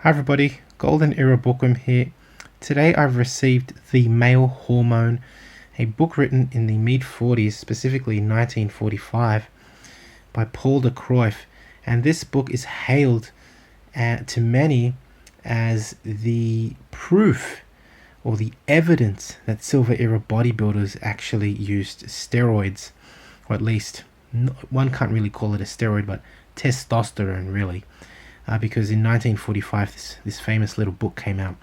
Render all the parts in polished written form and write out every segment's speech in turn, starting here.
Hi everybody, Golden Era Bookworm here. Today I've received The Male Hormone, a book written in the mid-40s, specifically 1945, by Paul De Kruif. And this book is hailed to many as the proof or the evidence that Silver Era bodybuilders actually used steroids, or at least one can't really call it a steroid, but testosterone really. Because in 1945 this famous little book came out.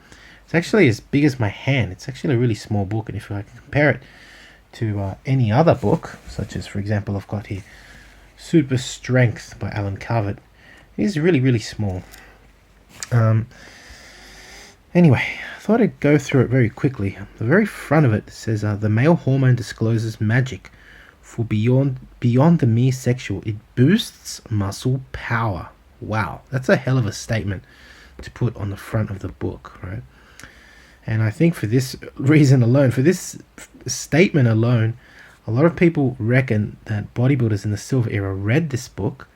It's actually as big as my hand. It's actually a really small book, and if I can compare it to any other book, such as, for example, I've got here Super Strength by Alan Carvett, it is really small. Anyway, I thought I'd go through it very quickly. The very front of it says, the male hormone discloses magic for beyond the mere sexual. It boosts muscle power. Wow, that's a hell of a statement to put on the front of the book, right? And I think for this reason alone, for this statement alone, a lot of people reckon that bodybuilders in the Silver Era read this book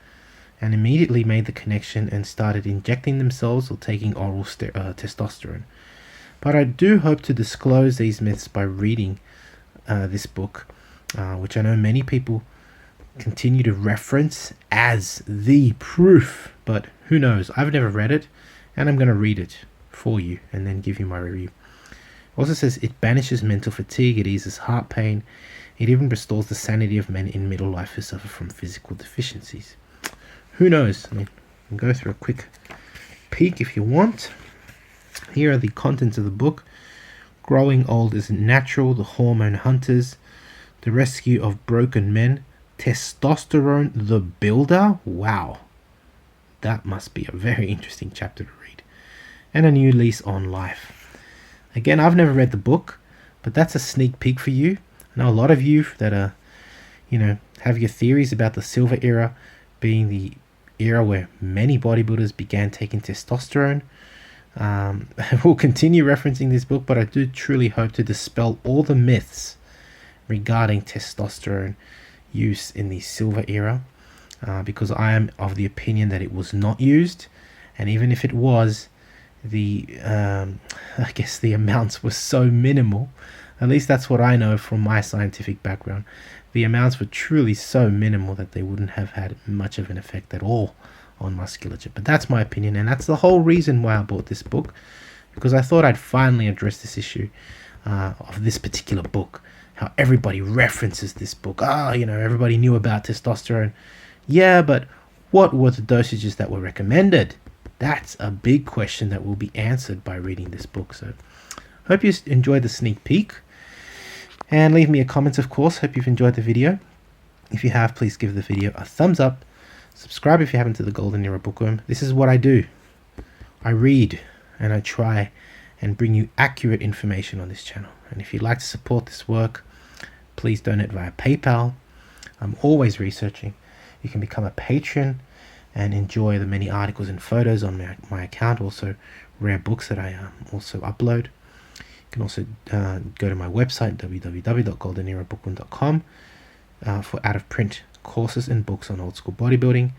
and immediately made the connection and started injecting themselves or taking oral testosterone. But I do hope to disclose these myths by reading this book, which I know many people continue to reference as the proof, but who knows? I've never read it, and I'm going to read it for you and then give you my review. It also says it banishes mental fatigue, it eases heart pain, it even restores the sanity of men in middle life who suffer from physical deficiencies. Who knows? I mean, you can go through a quick peek if you want. Here are the contents of the book. Growing old is natural, the hormone hunters, the rescue of broken men, Testosterone the Builder. Wow, that must be a very interesting chapter to read. And a new lease on life. Again, I've never read the book, but that's a sneak peek for you. I know a lot of you that are, have your theories about the Silver Era being the era where many bodybuilders began taking testosterone. We'll continue referencing this book, but I do truly hope to dispel all the myths regarding testosterone use in the Silver Era, because I am of the opinion that it was not used, and even if it was, I guess the amounts were so minimal. At least that's what I know from my scientific background. The amounts were truly so minimal that they wouldn't have had much of an effect at all on musculature. But that's my opinion, and that's the whole reason why I bought this book, because I thought I'd finally address this issue of this particular book. How everybody references this book. Everybody knew about testosterone. Yeah, but what were the dosages that were recommended? That's a big question that will be answered by reading this book. So, hope you enjoyed the sneak peek. And leave me a comment, of course. Hope you've enjoyed the video. If you have, please give the video a thumbs up. Subscribe if you haven't to the Golden Era Bookworm. This is what I do. I read and I try and bring you accurate information on this channel. And if you'd like to support this work, please donate via PayPal. I'm always researching. You can become a patron and enjoy the many articles and photos on my account, also rare books that I also upload. You can also go to my website, www.goldenerabookworm.com, for out-of-print courses and books on old school bodybuilding.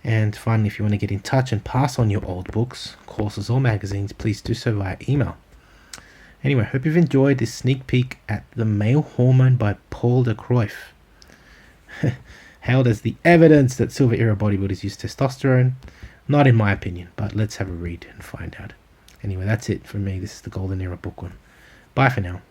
And finally, if you want to get in touch and pass on your old books, courses or magazines, please do so via email. Anyway, hope you've enjoyed this sneak peek at The Male Hormone by Paul De Kruif. Hailed as the evidence that Silver Era bodybuilders use testosterone. Not in my opinion, but let's have a read and find out. Anyway, that's it from me. This is the Golden Era Bookworm. Bye for now.